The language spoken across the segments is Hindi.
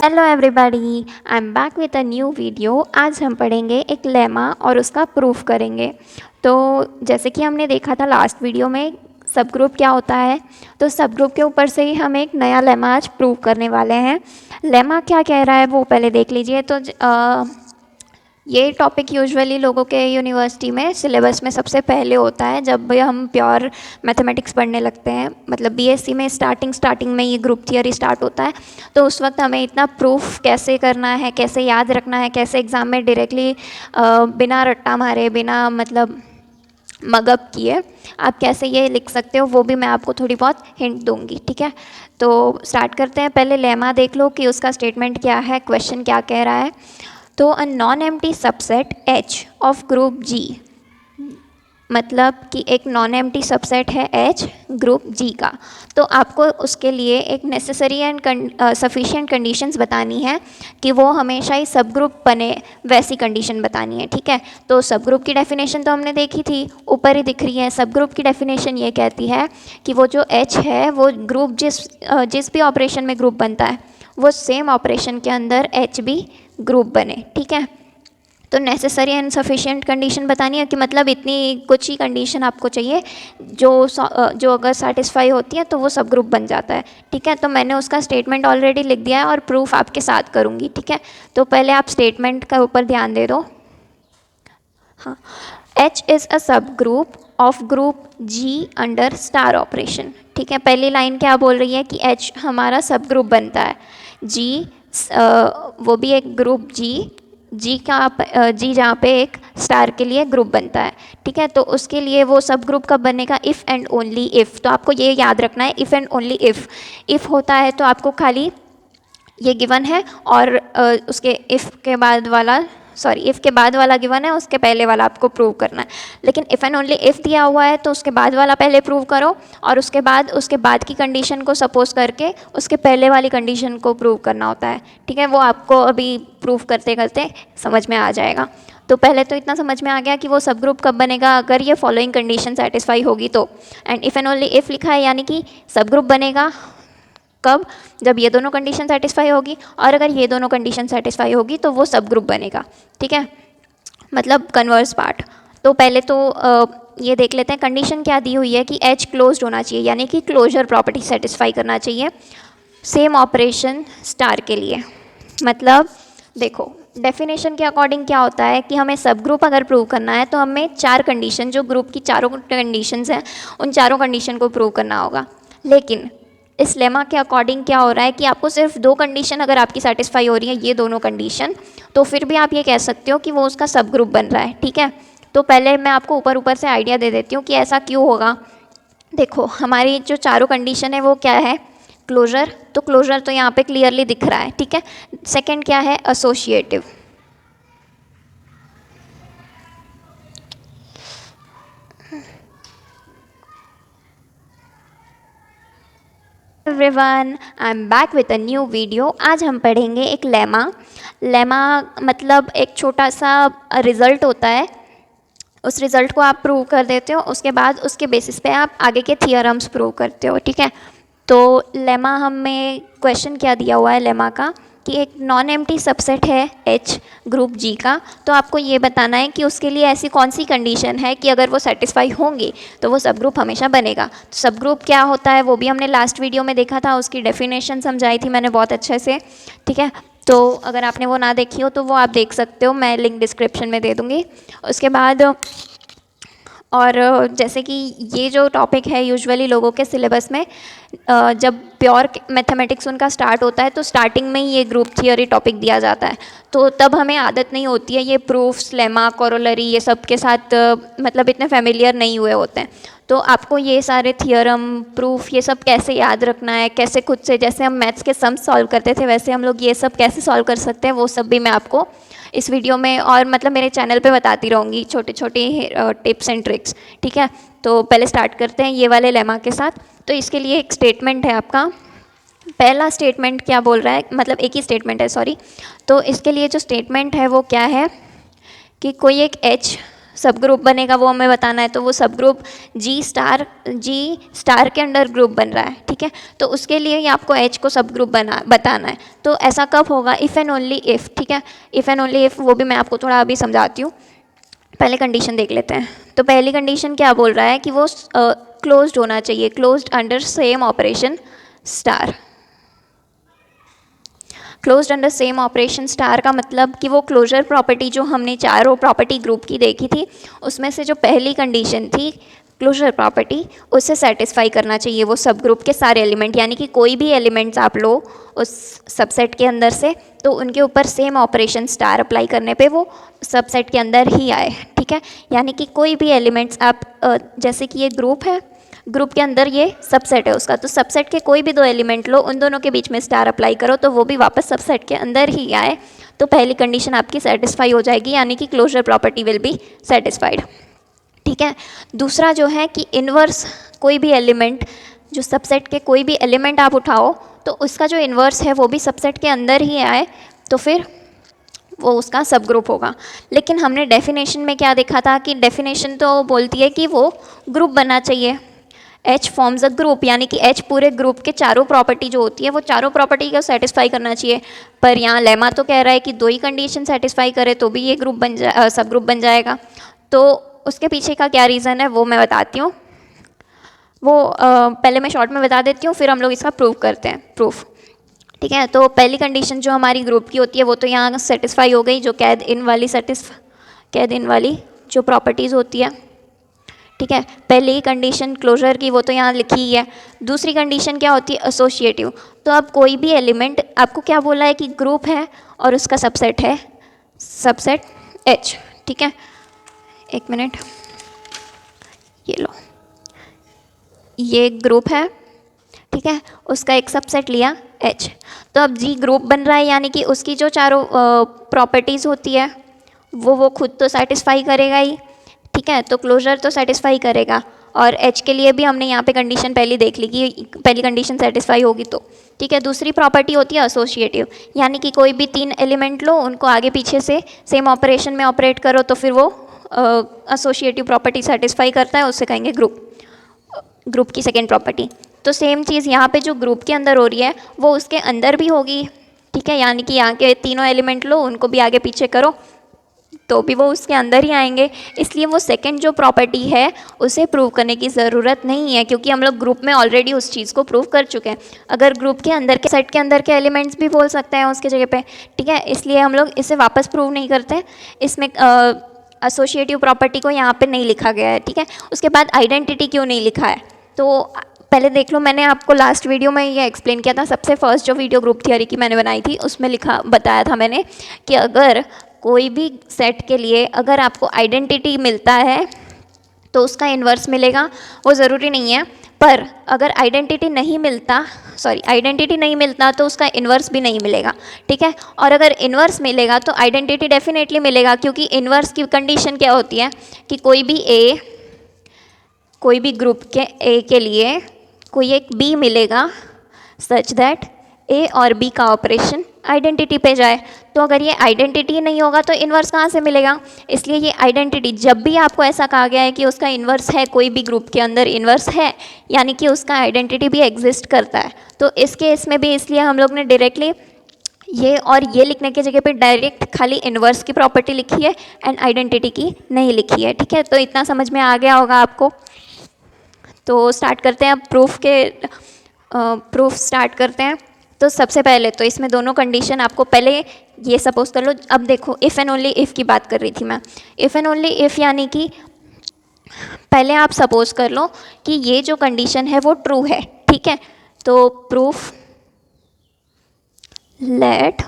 Hello everybody, I am back with a new video. आज हम पढ़ेंगे एक लेमा और उसका प्रूफ करेंगे। तो जैसे कि हमने देखा था लास्ट वीडियो में सब ग्रुप क्या होता है, तो सब ग्रुप के ऊपर से ही हम एक नया लेमा आज प्रूव करने वाले हैं। लेमा क्या कह रहा है वो पहले देख लीजिए। तो ये टॉपिक यूजुअली लोगों के यूनिवर्सिटी में सिलेबस में सबसे पहले होता है जब हम प्योर मैथमेटिक्स पढ़ने लगते हैं। मतलब बीएससी में स्टार्टिंग में ये ग्रुप थियरी स्टार्ट होता है। तो उस वक्त हमें इतना प्रूफ कैसे करना है, कैसे याद रखना है, कैसे एग्ज़ाम में डायरेक्टली बिना रट्टा मारे, बिना मतलब मगअप किए आप कैसे ये लिख सकते हो, वो भी मैं आपको थोड़ी बहुत हिंट दूंगी। ठीक है, तो स्टार्ट करते हैं। पहले लेमा देख लो कि उसका स्टेटमेंट क्या है, क्वेश्चन क्या कह रहा है। तो a non empty subset H of group G, मतलब कि एक नॉन एम्प्टी सबसेट है H ग्रुप G का। तो आपको उसके लिए एक नेसेसरी एंड सफिशिएंट कंडीशंस बतानी है कि वो हमेशा ही सब ग्रुप बने, वैसी कंडीशन बतानी है। ठीक है, तो सब ग्रुप की डेफिनेशन तो हमने देखी थी, ऊपर ही दिख रही है। सब ग्रुप की डेफिनेशन ये कहती है कि वो जो H है वो ग्रुप जिस भी ऑपरेशन में ग्रुप बनता है वो सेम ऑपरेशन के अंदर H भी ग्रुप बने। ठीक है, तो नेसेसरी एंड सफिशिएंट कंडीशन बतानी है कि मतलब इतनी कुछ ही कंडीशन आपको चाहिए जो अगर सेटिस्फाई होती है तो वो सब ग्रुप बन जाता है। ठीक है, तो मैंने उसका स्टेटमेंट ऑलरेडी लिख दिया है और प्रूफ आपके साथ करूँगी। ठीक है, तो पहले आप स्टेटमेंट का ऊपर ध्यान दे दो। हाँ, H is a subgroup of group G under star operation. ठीक है, पहली लाइन क्या बोल रही है कि H हमारा सब ग्रुप बनता है, G वो भी एक ग्रुप G जहाँ पे एक स्टार के लिए ग्रुप बनता है। ठीक है, तो उसके लिए वो सब ग्रुप कब बनेगा, इफ़ एंड ओनली इफ़। तो आपको ये याद रखना है, इफ़ एंड ओनली इफ़ होता है तो आपको खाली ये गिवन है और उसके इफ़ के बाद वाला गिवन है, उसके पहले वाला आपको प्रूव करना है। लेकिन इफ़ एंड ओनली इफ़ दिया हुआ है तो उसके बाद वाला पहले प्रूव करो और उसके बाद की कंडीशन को सपोज करके उसके पहले वाली कंडीशन को प्रूव करना होता है। ठीक है, वो आपको अभी प्रूव करते करते समझ में आ जाएगा। तो पहले तो इतना समझ में आ गया कि वो सब ग्रुप कब बनेगा, अगर ये फॉलोइंग कंडीशन सेटिस्फाई होगी तो। And if and only if लिखा है यानी कि सब ग्रुप बनेगा कब, जब ये दोनों कंडीशन सेटिस्फाई होगी, और अगर ये दोनों कंडीशन सेटिस्फाई होगी तो वो सब ग्रुप बनेगा। ठीक है, मतलब कन्वर्स पार्ट। तो पहले तो ये देख लेते हैं कंडीशन क्या दी हुई है कि H क्लोज्ड होना चाहिए, यानी कि क्लोजर प्रॉपर्टी सेटिस्फाई करना चाहिए सेम ऑपरेशन स्टार के लिए। मतलब देखो डेफिनेशन के अकॉर्डिंग क्या होता है कि हमें सब ग्रुप अगर प्रूव करना है तो हमें चार कंडीशन, जो ग्रुप की चारों कंडीशंस हैं, उन चारों कंडीशन को प्रूव करना होगा। लेकिन इस लेमा के अकॉर्डिंग क्या हो रहा है कि आपको सिर्फ दो कंडीशन अगर आपकी सेटिस्फाई हो रही है, ये दोनों कंडीशन, तो फिर भी आप ये कह सकते हो कि वो उसका सब ग्रुप बन रहा है। ठीक है, तो पहले मैं आपको ऊपर से आइडिया दे देती हूँ कि ऐसा क्यों होगा। देखो हमारी जो चारों कंडीशन है वो क्या है, क्लोजर। तो क्लोजर तो यहाँ पे क्लियरली दिख रहा है। ठीक है, सेकंड क्या है, associative. Everyone, I am back with a new video. आज हम पढ़ेंगे एक लेमा मतलब एक छोटा सा रिज़ल्ट होता है, उस रिज़ल्ट को आप प्रूव कर देते हो, उसके बाद उसके बेसिस पे आप आगे के थियरम्स प्रूव करते हो। ठीक है, तो लेमा हमें क्वेश्चन क्या दिया हुआ है लेमा का कि एक नॉन एम्प्टी सबसेट है H ग्रुप G का। तो आपको ये बताना है कि उसके लिए ऐसी कौन सी कंडीशन है कि अगर वो सेटिस्फाई होंगी तो वो सब ग्रुप हमेशा बनेगा। तो सब ग्रुप क्या होता है वो भी हमने लास्ट वीडियो में देखा था, उसकी डेफिनेशन समझाई थी मैंने बहुत अच्छे से। ठीक है, तो अगर आपने वो ना देखी हो तो वो आप देख सकते हो, मैं लिंक डिस्क्रिप्शन में दे दूँगी। उसके बाद और जैसे कि ये जो टॉपिक है यूजुअली लोगों के सिलेबस में जब प्योर मैथमेटिक्स उनका स्टार्ट होता है तो स्टार्टिंग में ही ये ग्रुप थियरी टॉपिक दिया जाता है। तो तब हमें आदत नहीं होती है ये प्रूफ्स, लेमा, कोरोलरी ये सब के साथ मतलब इतने फेमिलियर नहीं हुए होते हैं। तो आपको ये सारे थियरम, प्रूफ, ये सब कैसे याद रखना है, कैसे खुद से, जैसे हम मैथ्स के सम सॉल्व करते थे वैसे हम लोग ये सब कैसे सॉल्व कर सकते हैं, वो सब भी मैं आपको इस वीडियो में और मतलब मेरे चैनल पे बताती रहूँगी, छोटे छोटे टिप्स एंड ट्रिक्स। ठीक है, तो पहले स्टार्ट करते हैं ये वाले लेमा के साथ। तो इसके लिए एक स्टेटमेंट है आपका, पहला स्टेटमेंट क्या बोल रहा है, मतलब एक ही स्टेटमेंट है सॉरी। तो इसके लिए जो स्टेटमेंट है वो क्या है कि कोई एक H सब ग्रुप बनेगा वो हमें बताना है। तो वो सब ग्रुप जी स्टार के अंडर ग्रुप बन रहा है, ठीक है। तो उसके लिए ही आपको एच को सब ग्रुप बताना है। तो ऐसा कब होगा, इफ़ एंड ओनली इफ़, ठीक है। इफ़ एंड ओनली इफ़ वो भी मैं आपको थोड़ा अभी समझाती हूँ। पहले कंडीशन देख लेते हैं। तो पहली कंडीशन क्या बोल रहा है कि वो क्लोज्ड होना चाहिए, closed under same operation star. Closed under same operation star का मतलब कि वो क्लोजर प्रॉपर्टी जो हमने चारों प्रॉपर्टी ग्रुप की देखी थी उसमें से जो पहली कंडीशन थी क्लोजर प्रॉपर्टी, उससे सेटिस्फाई करना चाहिए वो सब ग्रुप के सारे एलिमेंट। यानी कि कोई भी एलिमेंट्स आप लो उस सबसेट के अंदर से, तो उनके ऊपर सेम ऑपरेशन स्टार अप्लाई करने पे वो सबसेट के अंदर ही आए, ठीक है। यानी कि कोई भी एलिमेंट्स आप जैसे कि ये ग्रुप है, ग्रुप के अंदर ये सबसेट है उसका, तो सबसेट के कोई भी दो एलिमेंट लो, उन दोनों के बीच में स्टार अप्लाई करो तो वो भी वापस सबसेट के अंदर ही आए। तो पहली कंडीशन आपकी सेटिस्फाई हो जाएगी, यानी कि closure property will be satisfied, ठीक है। दूसरा जो है कि इन्वर्स, कोई भी एलिमेंट जो सबसेट के कोई भी एलिमेंट आप उठाओ तो उसका जो इन्वर्स है वो भी सबसेट के अंदर ही आए, तो फिर वो उसका सब ग्रुप होगा। लेकिन हमने डेफिनेशन में क्या देखा था कि डेफिनेशन तो बोलती है कि वो ग्रुप बनना चाहिए, H फॉर्म्स अ ग्रुप, यानी कि H पूरे ग्रुप के चारों प्रॉपर्टी जो होती है वो चारों प्रॉपर्टी को सेटिस्फाई करना चाहिए। पर यहाँ लेमा तो कह रहा है कि दो ही कंडीशन सेटिस्फाई करे तो भी ये ग्रुप सब ग्रुप बन जाएगा। तो उसके पीछे का क्या रीज़न है वो मैं बताती हूँ। वो पहले मैं शॉर्ट में बता देती हूँ, फिर हम लोग इसका प्रूव करते हैं, प्रूफ, ठीक है। तो पहली कंडीशन जो हमारी ग्रुप की होती है वो तो यहाँ सेटिस्फाई हो गई, जो कैद इन वाली जो प्रॉपर्टीज़ होती है, ठीक है। पहली ही कंडीशन क्लोजर की वो तो यहाँ लिखी ही है। दूसरी कंडीशन क्या होती है, एसोसिएटिव। तो अब कोई भी एलिमेंट, आपको क्या बोला है कि ग्रुप है और उसका सबसेट है सबसेट H, ठीक है। एक मिनट, ये लो, ये ग्रुप है, ठीक है, उसका एक सबसेट लिया H। तो अब G ग्रुप बन रहा है, यानी कि उसकी जो चारों प्रॉपर्टीज़ होती है वो खुद तो सेटिस्फाई करेगा ही, ठीक है। तो क्लोजर तो सेटिस्फाई करेगा, और H के लिए भी हमने यहाँ पे कंडीशन पहले देख ली कि पहली कंडीशन सेटिस्फाई होगी तो, ठीक है। दूसरी प्रॉपर्टी होती है एसोसिएटिव, यानी कि कोई भी तीन एलिमेंट लो, उनको आगे पीछे से सेम ऑपरेशन में ऑपरेट करो तो फिर वो एसोसिएटिव प्रॉपर्टी सेटिस्फाई करता है, उससे कहेंगे ग्रुप की सेकेंड प्रॉपर्टी। तो सेम चीज़ यहाँ पे जो ग्रुप के अंदर हो रही है वो उसके अंदर भी होगी, ठीक है। यानी कि यहाँ के तीनों एलिमेंट लो, उनको भी आगे पीछे करो तो भी वो उसके अंदर ही आएंगे। इसलिए वो सेकंड जो प्रॉपर्टी है उसे प्रूव करने की ज़रूरत नहीं है, क्योंकि हम लोग ग्रुप में ऑलरेडी उस चीज़ को प्रूव कर चुके हैं। अगर ग्रुप के अंदर के सेट के अंदर के एलिमेंट्स भी बोल सकते हैं उसके जगह पे, ठीक है। इसलिए हम लोग इसे वापस प्रूव नहीं करते। इसमें एसोसिएटिव प्रॉपर्टी को यहाँ पे नहीं लिखा गया है, ठीक है। उसके बाद आइडेंटिटी क्यों नहीं लिखा है, तो पहले देख लो, मैंने आपको लास्ट वीडियो में ये एक्सप्लेन किया था। सबसे फर्स्ट जो वीडियो ग्रुप थियरी की मैंने बनाई थी उसमें बताया था मैंने कि अगर कोई भी सेट के लिए अगर आपको आइडेंटिटी मिलता है तो उसका इन्वर्स मिलेगा, वो ज़रूरी नहीं है। पर अगर आइडेंटिटी नहीं मिलता तो उसका इन्वर्स भी नहीं मिलेगा, ठीक है। और अगर इन्वर्स मिलेगा तो आइडेंटिटी डेफिनेटली मिलेगा, क्योंकि इन्वर्स की कंडीशन क्या होती है कि कोई भी ग्रुप के ए के लिए कोई एक बी मिलेगा सच दैट ए और बी का ऑपरेशन आइडेंटिटी पे जाए। तो अगर ये आइडेंटिटी नहीं होगा तो इन्वर्स कहाँ से मिलेगा। इसलिए ये आइडेंटिटी, जब भी आपको ऐसा कहा गया है कि उसका इन्वर्स है, कोई भी ग्रुप के अंदर इन्वर्स है, यानी कि उसका आइडेंटिटी भी एग्जिस्ट करता है। तो इस केस में भी इसलिए हम लोग ने डायरेक्टली ये और ये लिखने की जगह पे डायरेक्ट खाली इन्वर्स की प्रॉपर्टी लिखी है एंड आइडेंटिटी की नहीं लिखी है, ठीक है। तो इतना समझ में आ गया होगा आपको। तो स्टार्ट करते हैं अब प्रूफ स्टार्ट करते हैं। तो सबसे पहले तो इसमें दोनों कंडीशन आपको पहले ये सपोज कर लो। अब देखो, इफ़ एंड ओनली इफ़ की बात कर रही थी मैं। इफ़ एंड ओनली इफ़ यानी कि पहले आप सपोज कर लो कि ये जो कंडीशन है वो ट्रू है, ठीक है। तो proof let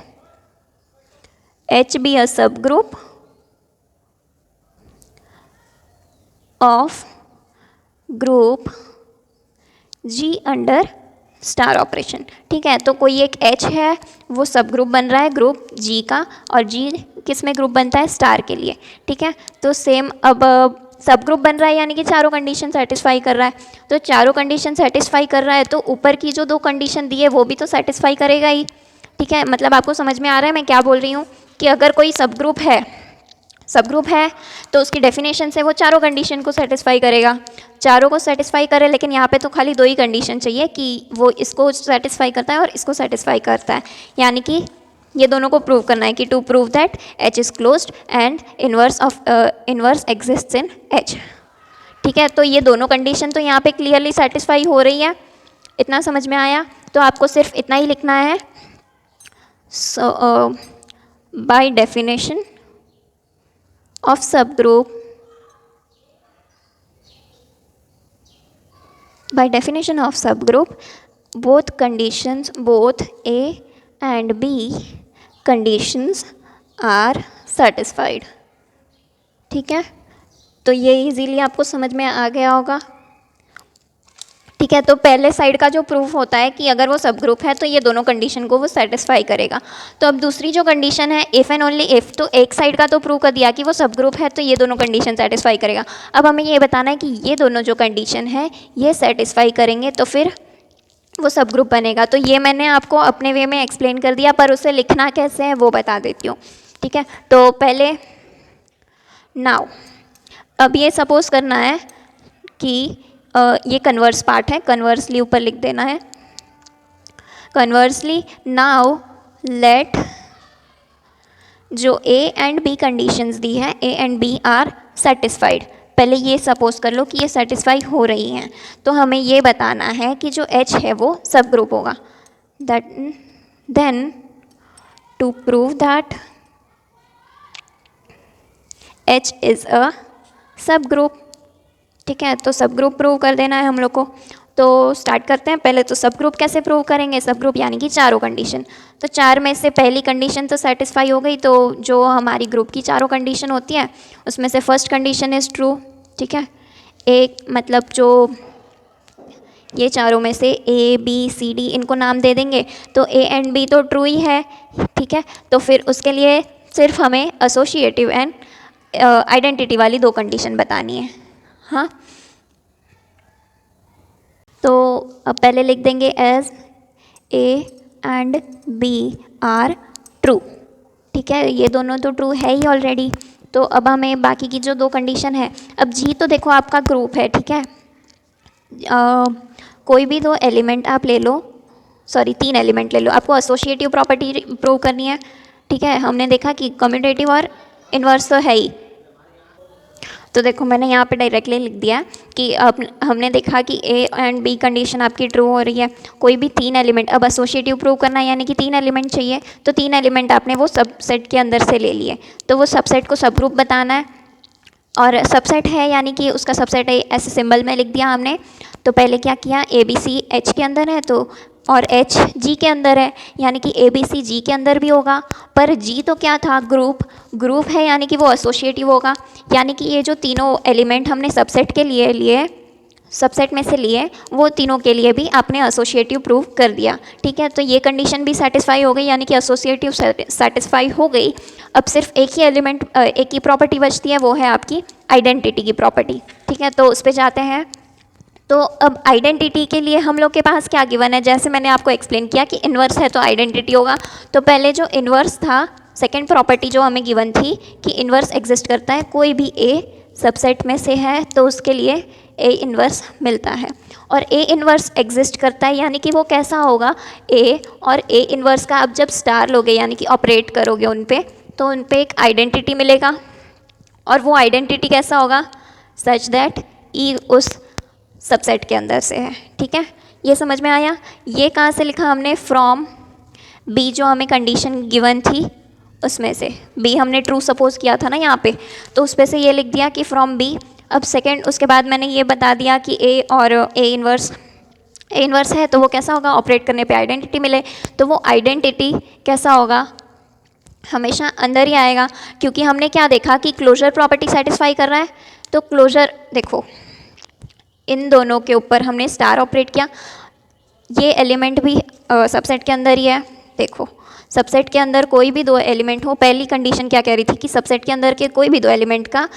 H be a subgroup of group G under star operation, ठीक है। तो कोई एक H है, वो सब ग्रुप बन रहा है ग्रुप G का, और G किस में ग्रुप बनता है, स्टार के लिए, ठीक है। तो सेम अब सब ग्रुप बन रहा है, यानी कि चारों कंडीशन सेटिस्फाई कर रहा है। तो चारों कंडीशन सेटिस्फाई कर रहा है तो ऊपर की जो दो कंडीशन दी है वो भी तो सेटिस्फाई करेगा ही, ठीक है। मतलब आपको समझ में आ रहा है मैं क्या बोल रही हूँ कि अगर कोई सब ग्रुप है सब ग्रुप है तो उसकी डेफिनेशन से वो चारों कंडीशन को सेटिस्फाई करेगा, चारों को सेटिस्फाई करे, लेकिन यहाँ पे तो खाली दो ही कंडीशन चाहिए कि वो इसको सेटिस्फाई करता है और इसको सेटिस्फाई करता है, यानी कि ये दोनों को प्रूव करना है कि to prove that H is closed and inverse exists in H। ठीक है, तो ये दोनों कंडीशन तो यहाँ पे क्लियरली सेटिस्फाई हो रही है, इतना समझ में आया। तो आपको सिर्फ इतना ही लिखना है, so by definition of subgroup, by definition of subgroup, both conditions, both A and B conditions are satisfied। ठीक है, तो ये इजीली आपको समझ में आ गया होगा। ठीक है, तो पहले साइड का जो प्रूफ होता है कि अगर वो सब ग्रुप है तो ये दोनों कंडीशन को वो सेटिस्फाई करेगा। तो अब दूसरी जो कंडीशन है इफ़ एंड ओनली इफ़, तो एक साइड का तो प्रूव कर दिया कि वो सब ग्रुप है तो ये दोनों कंडीशन सेटिस्फाई करेगा। अब हमें ये बताना है कि ये दोनों जो कंडीशन है ये सेटिस्फाई करेंगे तो फिर वो सब ग्रुप बनेगा। तो ये मैंने आपको अपने वे में एक्सप्लेन कर दिया, पर उसे लिखना कैसे है वो बता देती हूँ। ठीक है, तो पहले नाउ अब ये सपोज करना है कि ये कन्वर्स पार्ट है, कन्वर्सली ऊपर लिख देना है, कन्वर्सली नाउ लेट जो A एंड B कंडीशंस दी है A and B are satisfied. पहले ये सपोज कर लो कि ये सेटिस्फाई हो रही हैं, तो हमें ये बताना है कि जो H है वो सब ग्रुप होगा। That then to prove that H is a subgroup. ठीक है, तो सब ग्रुप प्रूव कर देना है हम लोग को। तो स्टार्ट करते हैं। पहले तो सब ग्रुप कैसे प्रूव करेंगे, सब ग्रुप यानी कि चारों कंडीशन। तो चार में से पहली कंडीशन तो सेटिस्फाई हो गई, तो जो हमारी ग्रुप की चारों कंडीशन होती है उसमें से फर्स्ट कंडीशन इज़ ट्रू। ठीक है, एक मतलब जो ये चारों में से A B C D इनको नाम दे देंगे, तो A एंड B तो ट्रू ही है। ठीक है, तो फिर उसके लिए सिर्फ हमें एसोसिएटिव एंड आइडेंटिटी वाली दो कंडीशन बतानी है। हाँ, तो अब पहले लिख देंगे as A and B are true. ठीक है, ये दोनों तो ट्रू है ही ऑलरेडी। तो अब हमें बाकी की जो दो कंडीशन है, अब G तो देखो आपका ग्रुप है। ठीक है, कोई भी दो एलिमेंट आप ले लो, सॉरी 3 एलिमेंट ले लो, आपको एसोसिएटिव प्रॉपर्टी प्रूव करनी है। ठीक है, हमने देखा कि कम्यूटेटिव और इन्वर्स तो है ही, तो देखो मैंने यहाँ पे डायरेक्टली लिख दिया कि अब हमने देखा कि A एंड B कंडीशन आपकी ट्रू हो रही है। कोई भी 3 एलिमेंट, अब एसोसिएटिव प्रूव करना है यानी कि 3 एलिमेंट चाहिए, तो 3 एलिमेंट आपने वो सबसेट के अंदर से ले लिए, तो वो सबसेट को सब ग्रुप बताना है। और सबसेट है यानी कि उसका सबसेट ऐसे सिंबल में लिख दिया हमने। तो पहले क्या किया, ABC H के अंदर है तो और H G के अंदर है, यानी कि ABC G के अंदर भी होगा। पर G तो क्या था, ग्रुप है यानी कि वो एसोसिएटिव होगा, यानी कि ये जो तीनों एलिमेंट हमने सबसेट के लिए सबसेट में से लिए वो तीनों के लिए भी आपने एसोसिएटिव प्रूव कर दिया। ठीक है, तो ये कंडीशन भी सेटिस्फाई हो गई, यानी कि एसोसिएटिव सेटिस्फाई हो गई। अब सिर्फ एक ही एलिमेंट, एक ही प्रॉपर्टी बचती है, वो है आपकी आइडेंटिटी की प्रॉपर्टी। ठीक है, तो उस पर जाते हैं। तो अब आइडेंटिटी के लिए हम लोग के पास क्या गिवन है, जैसे मैंने आपको एक्सप्लेन किया कि इन्वर्स है तो आइडेंटिटी होगा। तो पहले जो इन्वर्स था, सेकेंड प्रॉपर्टी जो हमें गिवन थी कि इन्वर्स एग्जिस्ट करता है, कोई भी A सबसेट में से है तो उसके लिए A इन्वर्स मिलता है। और A इन्वर्स एग्जिस्ट करता है यानी कि वो कैसा होगा, A और A इन्वर्स का अब जब स्टार लोगे यानी कि ऑपरेट करोगे उन पे, तो उन पे एक आइडेंटिटी मिलेगा। और वो आइडेंटिटी कैसा होगा, सच दैट E उस सबसेट के अंदर से है। ठीक है, ये समझ में आया। ये कहाँ से लिखा हमने, फ्रॉम B जो हमें कंडीशन गिवन थी उसमें से, B हमने ट्रू सपोज किया था ना यहाँ पे, तो उस पे से ये लिख दिया कि फ्रॉम B। अब सेकंड, उसके बाद मैंने ये बता दिया कि A और A इन्वर्स है तो वो कैसा होगा, ऑपरेट करने पे आइडेंटिटी मिले, तो वो आइडेंटिटी कैसा होगा, हमेशा अंदर ही आएगा। क्योंकि हमने क्या देखा कि क्लोजर प्रॉपर्टी सेटिस्फाई कर रहा है, तो क्लोजर देखो इन दोनों के ऊपर हमने स्टार ऑपरेट किया, ये एलिमेंट भी सबसेट के अंदर ही है। देखो सबसेट के अंदर कोई भी दो एलिमेंट हो, पहली कंडीशन क्या कह रही थी कि सबसेट के अंदर के कोई भी दो एलिमेंट का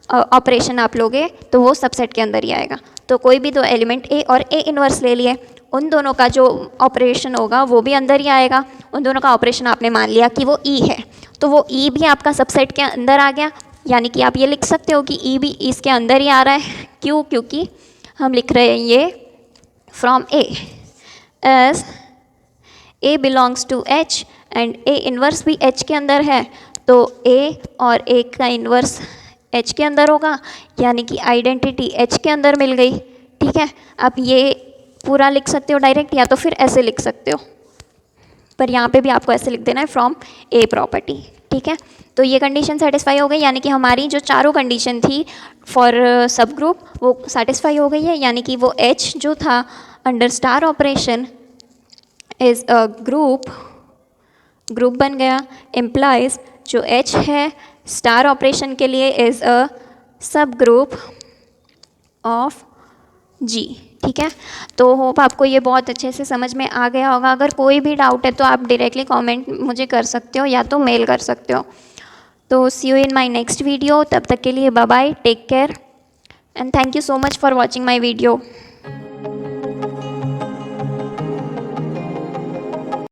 ऑपरेशन आप लोगे तो वो सबसेट के अंदर ही आएगा। तो कोई भी दो एलिमेंट A और A इन्वर्स ले लिए, उन दोनों का जो ऑपरेशन होगा वो भी अंदर ही आएगा। उन दोनों का ऑपरेशन आपने मान लिया कि वो E है, तो वो E भी आपका सबसेट के अंदर आ गया, यानी कि आप ये लिख सकते हो कि ई भी इसके अंदर ही आ रहा है। क्यों? क्योंकि हम लिख रहे हैं ये from A, as A belongs to H and A inverse भी एच के अंदर है, तो ए और ए का इन्वर्स एच के अंदर होगा, यानी कि आइडेंटिटी एच के अंदर मिल गई। ठीक है, आप ये पूरा लिख सकते हो डायरेक्ट, या तो फिर ऐसे लिख सकते हो, पर यहाँ पे भी आपको ऐसे लिख देना है फ्रॉम ए प्रॉपर्टी। ठीक है, तो ये कंडीशन सेटिस्फाई हो गई, यानी कि हमारी जो चारों कंडीशन थी फॉर सब ग्रुप वो सेटिस्फाई हो गई है, यानी कि वो एच जो था under star operation is a group बन गया, इम्प्लाइज जो एच है स्टार ऑपरेशन के लिए is a subgroup of जी। ठीक है, तो होप आपको ये बहुत अच्छे से समझ में आ गया होगा। अगर कोई भी डाउट है तो आप डायरेक्टली कमेंट मुझे कर सकते हो या तो मेल कर सकते हो। तो see you in my next video, तब तक के लिए bye bye, take care and thank you so much for watching my video.